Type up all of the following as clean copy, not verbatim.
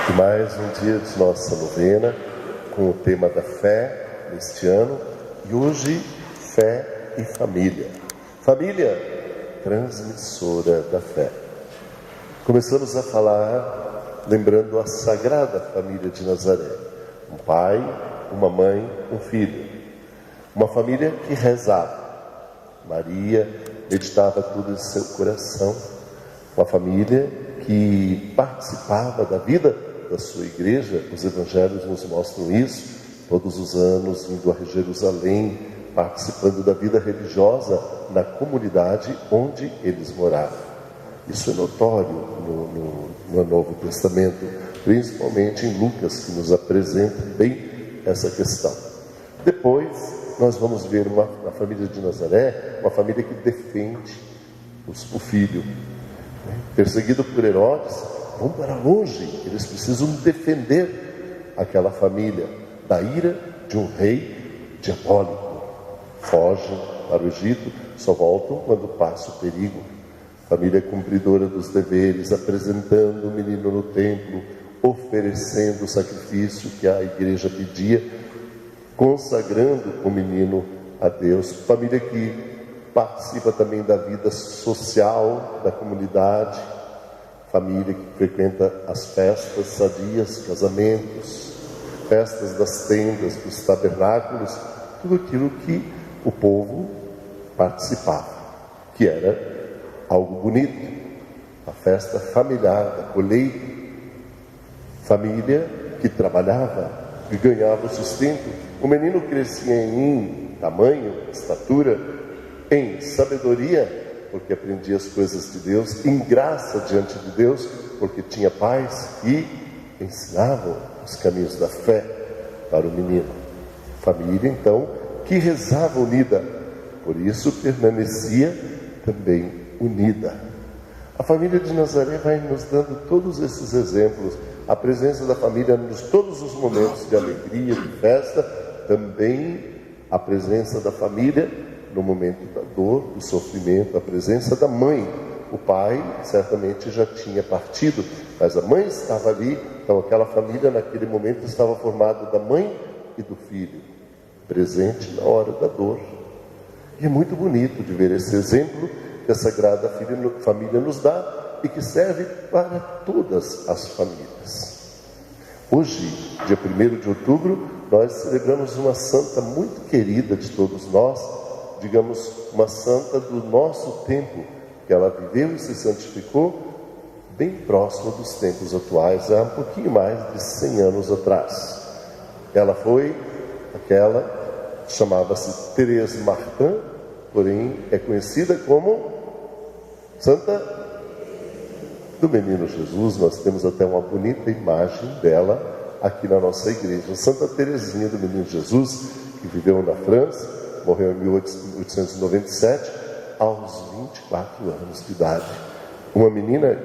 E mais um dia de nossa novena com o tema da fé neste ano. E hoje, fé e família. Família, transmissora da fé. Começamos a falar lembrando a Sagrada Família de Nazaré. Um pai, uma mãe, um filho. Uma família que rezava. Maria meditava tudo em seu coração. Uma família que participava da vida da sua igreja. Os evangelhos nos mostram isso, todos os anos indo a Jerusalém, participando da vida religiosa na comunidade onde eles moravam. Isso é notório no Novo Testamento, principalmente em Lucas, que nos apresenta bem essa questão. Depois nós vamos ver na família de Nazaré, uma família que defende o filho. Perseguido por Herodes, vão para longe, eles precisam defender aquela família da ira de um rei diabólico. Fogem para o Egito, só voltam quando passa o perigo. Família cumpridora dos deveres, apresentando o menino no templo, oferecendo o sacrifício que a igreja pedia, consagrando o menino a Deus. Família que participa também da vida social da comunidade, família que frequenta as festas sadias, casamentos, festas das tendas, dos tabernáculos, tudo aquilo que o povo participava, que era algo bonito, a festa familiar da colheita, família que trabalhava, que ganhava o sustento. O menino crescia em tamanho, estatura, em sabedoria, porque aprendia as coisas de Deus, em graça diante de Deus, porque tinha pais que ensinavam os caminhos da fé para o menino. Família, então, que rezava unida, por isso permanecia também unida. A família de Nazaré vai nos dando todos esses exemplos, a presença da família nos todos os momentos de alegria, de festa, também a presença da família no momento da dor, do sofrimento, a presença da mãe. O pai certamente já tinha partido, mas a mãe estava ali, então aquela família naquele momento estava formada da mãe e do filho, presente na hora da dor. E é muito bonito de ver esse exemplo que a Sagrada Família nos dá e que serve para todas as famílias. Hoje, dia 1º de outubro, nós celebramos uma santa muito querida de todos nós, digamos, uma santa do nosso tempo, que ela viveu e se santificou bem próximo dos tempos atuais, há um pouquinho mais de 100 anos atrás. Ela foi aquela, chamava-se Thérèse Martin, porém é conhecida como Santa do Menino Jesus. Nós temos até uma bonita imagem dela aqui na nossa igreja. Santa Teresinha do Menino Jesus, que viveu na França, morreu em 1897, aos 24 anos de idade. Uma menina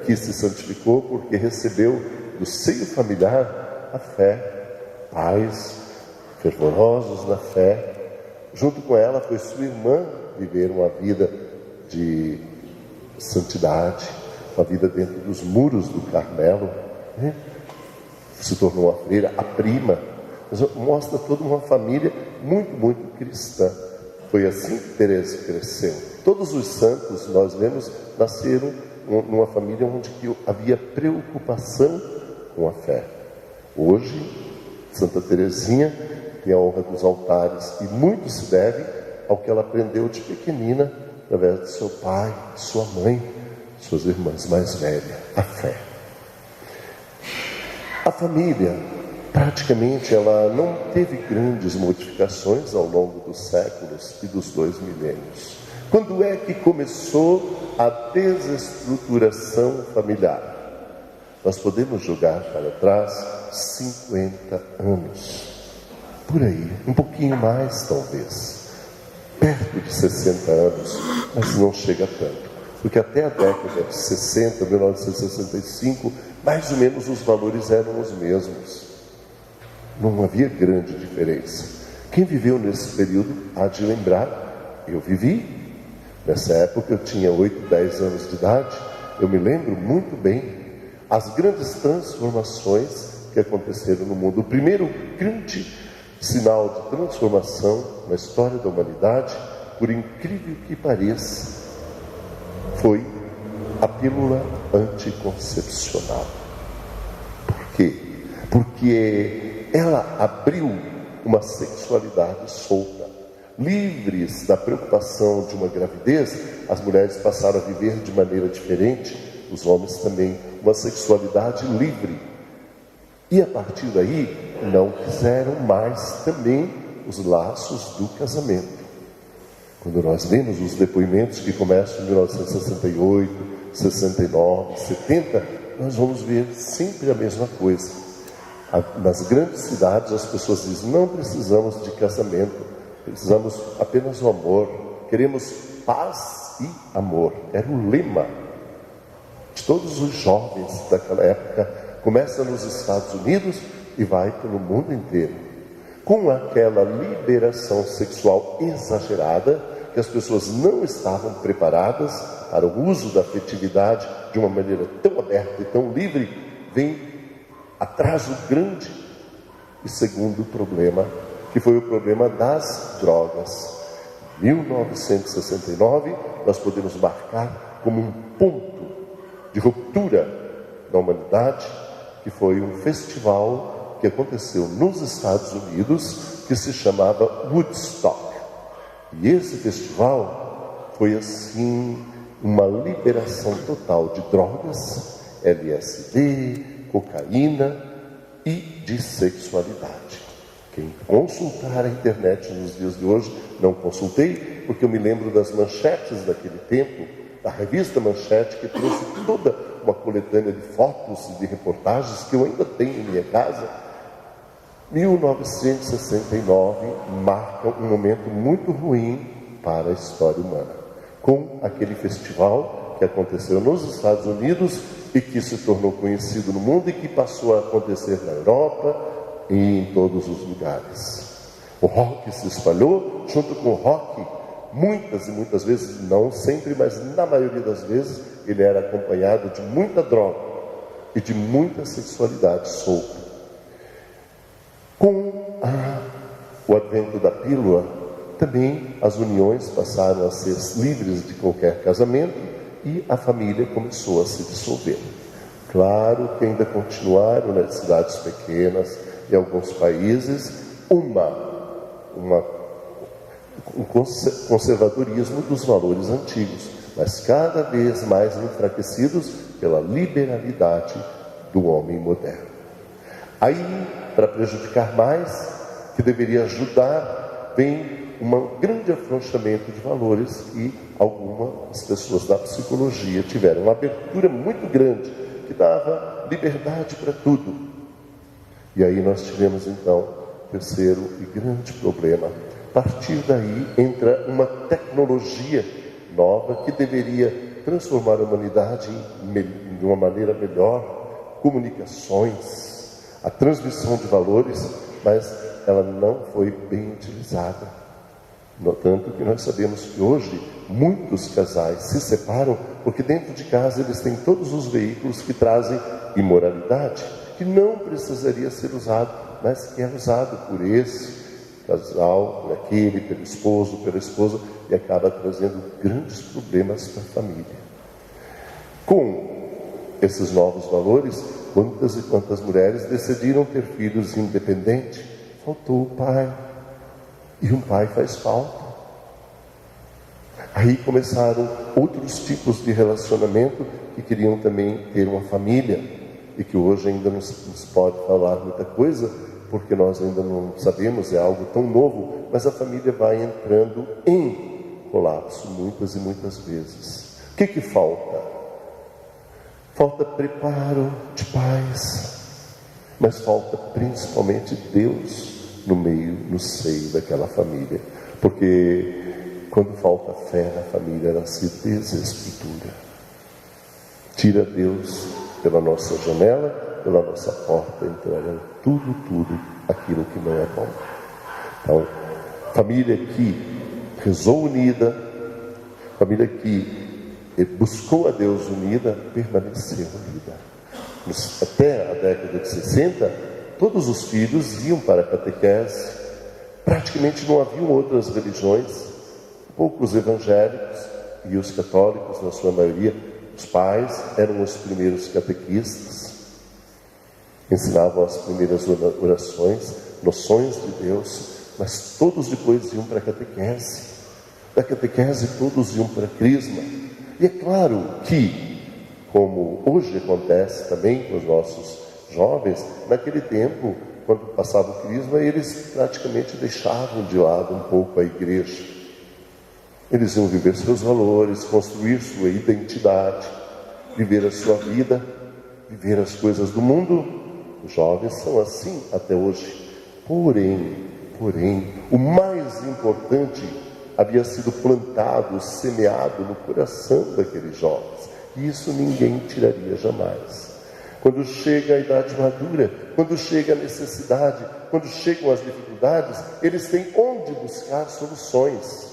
que se santificou porque recebeu do seio familiar a fé, pais fervorosos na fé. Junto com ela foi sua irmã viver uma vida de santidade, uma vida dentro dos muros do Carmelo, né? Se tornou uma freira, a prima. Mostra toda uma família muito, muito cristã. Foi assim que Teresa cresceu. Todos os santos, nós vemos, nasceram numa família onde havia preocupação com a fé. Hoje, Santa Teresinha tem a honra dos altares e muito se deve ao que ela aprendeu de pequenina, através de seu pai, de sua mãe, de suas irmãs mais velhas, a fé. A família, praticamente, ela não teve grandes modificações ao longo dos séculos e dos 2 milênios. Quando é que começou a desestruturação familiar? Nós podemos jogar para trás 50 anos, por aí, um pouquinho mais talvez, perto de 60 anos, mas não chega tanto, porque até a década de 60, 1965, mais ou menos os valores eram os mesmos. Não havia grande diferença. Quem viveu nesse período há de lembrar, eu vivi. Nessa época eu tinha 8, 10 anos de idade. Eu me lembro muito bem as grandes transformações que aconteceram no mundo. O primeiro grande sinal de transformação na história da humanidade, por incrível que pareça, foi a pílula anticoncepcional. Por quê? Porque ela abriu uma sexualidade solta. Livres da preocupação de uma gravidez, as mulheres passaram a viver de maneira diferente, os homens também, uma sexualidade livre. E a partir daí, não quiseram mais também os laços do casamento. Quando nós lemos os depoimentos que começam em 1968, 69, 70, nós vamos ver sempre a mesma coisa. Nas grandes cidades as pessoas dizem, não precisamos de casamento, precisamos apenas do amor, queremos paz e amor. Era o lema de todos os jovens daquela época. Começa nos Estados Unidos e vai pelo mundo inteiro. Com aquela liberação sexual exagerada, que as pessoas não estavam preparadas para o uso da afetividade de uma maneira tão aberta e tão livre, vem atraso grande. E segundo problema, que foi o problema das drogas. 1969, nós podemos marcar como um ponto de ruptura da humanidade, que foi um festival que aconteceu nos Estados Unidos, que se chamava Woodstock. E esse festival foi assim uma liberação total de drogas, LSD, cocaína e de sexualidade. Quem consultar a internet nos dias de hoje, não consultei, porque eu me lembro das manchetes daquele tempo, da revista Manchete, que trouxe toda uma coletânea de fotos e de reportagens que eu ainda tenho em minha casa. 1969 marca um momento muito ruim para a história humana, com aquele festival que aconteceu nos Estados Unidos e que se tornou conhecido no mundo e que passou a acontecer na Europa e em todos os lugares. O rock se espalhou, junto com o rock, muitas e muitas vezes, não sempre, mas na maioria das vezes, ele era acompanhado de muita droga e de muita sexualidade solta. Com o advento da pílula, também as uniões passaram a ser livres de qualquer casamento e a família começou a se dissolver. Claro que ainda continuaram nas cidades pequenas, em alguns países, um conservadorismo dos valores antigos, mas cada vez mais enfraquecidos pela liberalidade do homem moderno. Aí, para prejudicar mais, que deveria ajudar, vem um grande afrouxamento de valores e algumas pessoas da psicologia tiveram uma abertura muito grande, que dava liberdade para tudo. E aí nós tivemos então o terceiro e grande problema. A partir daí entra uma tecnologia nova que deveria transformar a humanidade de uma maneira melhor, comunicações, a transmissão de valores, mas ela não foi bem utilizada. No tanto que nós sabemos que hoje muitos casais se separam porque dentro de casa eles têm todos os veículos que trazem imoralidade, que não precisaria ser usado, mas que é usado por esse casal, por aquele, pelo esposo, pela esposa, e acaba trazendo grandes problemas para a família. Com esses novos valores, quantas e quantas mulheres decidiram ter filhos independentes? Faltou o pai. E um pai faz falta. Aí começaram outros tipos de relacionamento que queriam também ter uma família e que hoje ainda não se pode falar muita coisa, porque nós ainda não sabemos, é algo tão novo, mas a família vai entrando em colapso muitas e muitas vezes. O que falta? Falta preparo de pais, mas falta principalmente Deus no meio, no seio daquela família, porque quando falta fé na família, ela se desestrutura. Tira Deus pela nossa janela, pela nossa porta, entrarão tudo aquilo que não é bom. Então, família que rezou unida, família que buscou a Deus unida, permaneceu unida. até a década de 60, todos os filhos iam para a catequese. Praticamente não haviam outras religiões, poucos evangélicos e os católicos, na sua maioria, os pais eram os primeiros catequistas, ensinavam as primeiras orações, noções de Deus, mas todos depois iam para a catequese. Da catequese todos iam para a crisma. E é claro que, como hoje acontece também com os nossos jovens, naquele tempo, quando passava o crisma, eles praticamente deixavam de lado um pouco a igreja. Eles iam viver seus valores, construir sua identidade, viver a sua vida, viver as coisas do mundo. Os jovens são assim até hoje. Porém, o mais importante havia sido plantado, semeado no coração daqueles jovens. E isso ninguém tiraria jamais. Quando chega a idade madura, quando chega a necessidade, quando chegam as dificuldades, eles têm onde buscar soluções.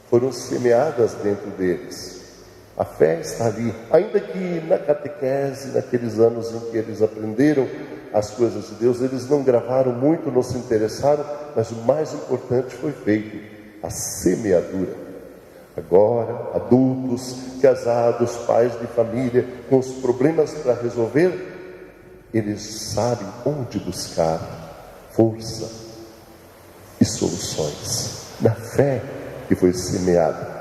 Foram semeadas dentro deles. A fé está ali, ainda que na catequese, naqueles anos em que eles aprenderam as coisas de Deus, eles não gravaram muito, não se interessaram, mas o mais importante foi feito, a semeadura. Agora, adultos, casados, pais de família, com os problemas para resolver, eles sabem onde buscar força e soluções, na fé que foi semeada,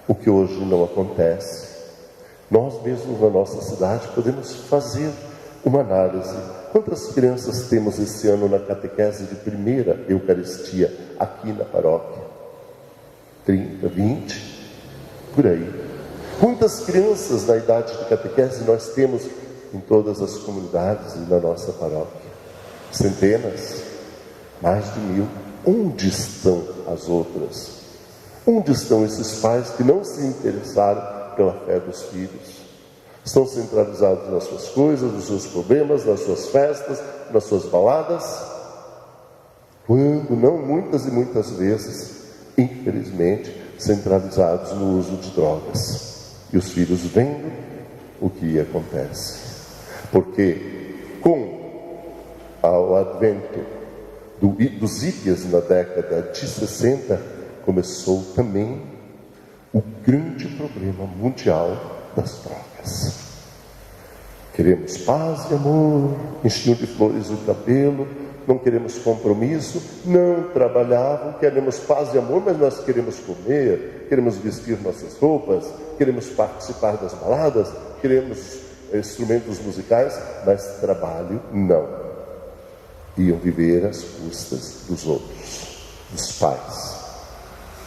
o que hoje não acontece. Nós mesmos na nossa cidade podemos fazer uma análise. Quantas crianças temos esse ano na catequese de primeira Eucaristia aqui na paróquia? 30, 20, por aí. Quantas crianças na idade de catequese nós temos em todas as comunidades e na nossa paróquia? Centenas, mais de 1000. Onde estão as outras? Onde estão esses pais que não se interessaram pela fé dos filhos? Estão centralizados nas suas coisas, nos seus problemas, nas suas festas, nas suas baladas? Quando não, muitas e muitas vezes, infelizmente, centralizados no uso de drogas. E os filhos vendo o que acontece. Porque com o advento dos hippies na década de 60, começou também o grande problema mundial das drogas. Queremos paz e amor, enchiam de flores o cabelo, não queremos compromisso, não trabalhavam, queremos paz e amor, mas nós queremos comer, queremos vestir nossas roupas, queremos participar das baladas, queremos instrumentos musicais, mas trabalho não. Iam viver às custas dos outros, dos pais.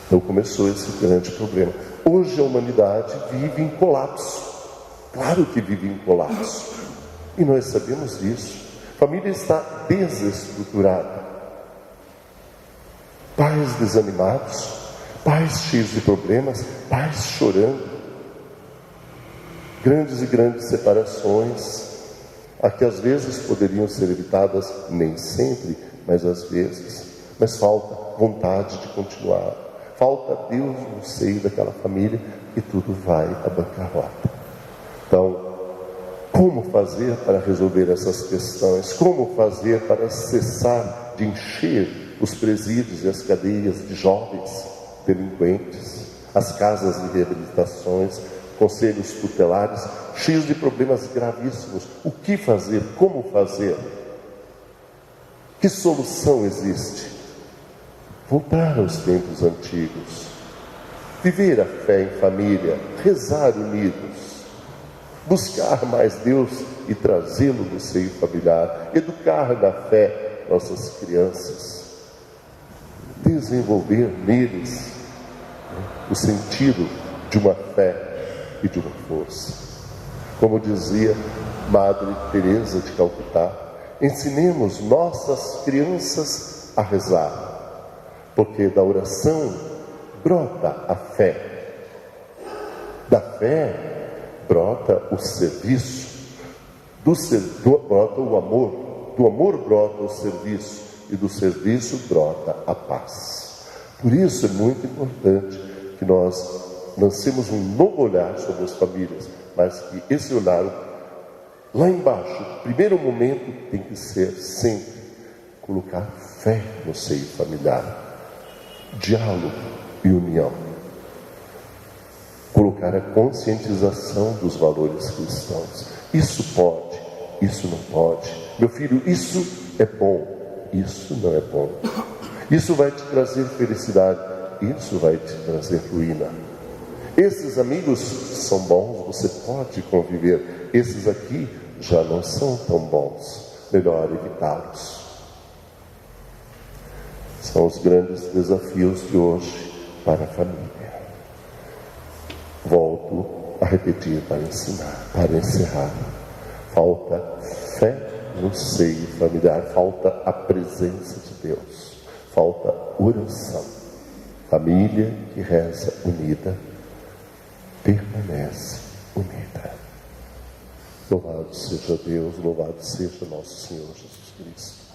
Então começou esse grande problema. Hoje a humanidade vive em colapso. Claro que vive em colapso. E nós sabemos disso. A família está desestruturada. Pais desanimados, pais cheios de problemas, pais chorando. Grandes e grandes separações, a que às vezes poderiam ser evitadas, nem sempre, mas às vezes. Mas falta vontade de continuar. Falta Deus no seio daquela família e tudo vai à bancarrota. Então, como fazer para resolver essas questões? Como fazer para cessar de encher os presídios e as cadeias de jovens delinquentes, as casas de reabilitações, conselhos tutelares, cheios de problemas gravíssimos? O que fazer? Como fazer? Que solução existe? Voltar aos tempos antigos, viver a fé em família, rezar unidos, buscar mais Deus e trazê-lo no seio familiar, educar na fé nossas crianças, desenvolver neles o sentido de uma fé e de uma força. Como dizia Madre Teresa de Calcutá, ensinemos nossas crianças a rezar, porque da oração brota a fé, da fé brota o serviço, brota o amor, do amor brota o serviço, e do serviço brota a paz. Por isso é muito importante que nós lancemos um novo olhar sobre as famílias, mas que esse olhar Lá embaixo, o primeiro momento tem que ser sempre colocar fé no seio familiar, diálogo e união. Colocar a conscientização dos valores cristãos. Isso pode, isso não pode. Meu filho, isso é bom, isso não é bom. Isso vai te trazer felicidade, isso vai te trazer ruína. Esses amigos são bons, você pode conviver. Esses aqui já não são tão bons, melhor evitá-los. São os grandes desafios de hoje para a família. Volto a repetir para encerrar. Falta fé no seio familiar, falta a presença de Deus, falta oração. Família que reza unida, permanece unida. Louvado seja Deus, louvado seja nosso Senhor Jesus Cristo.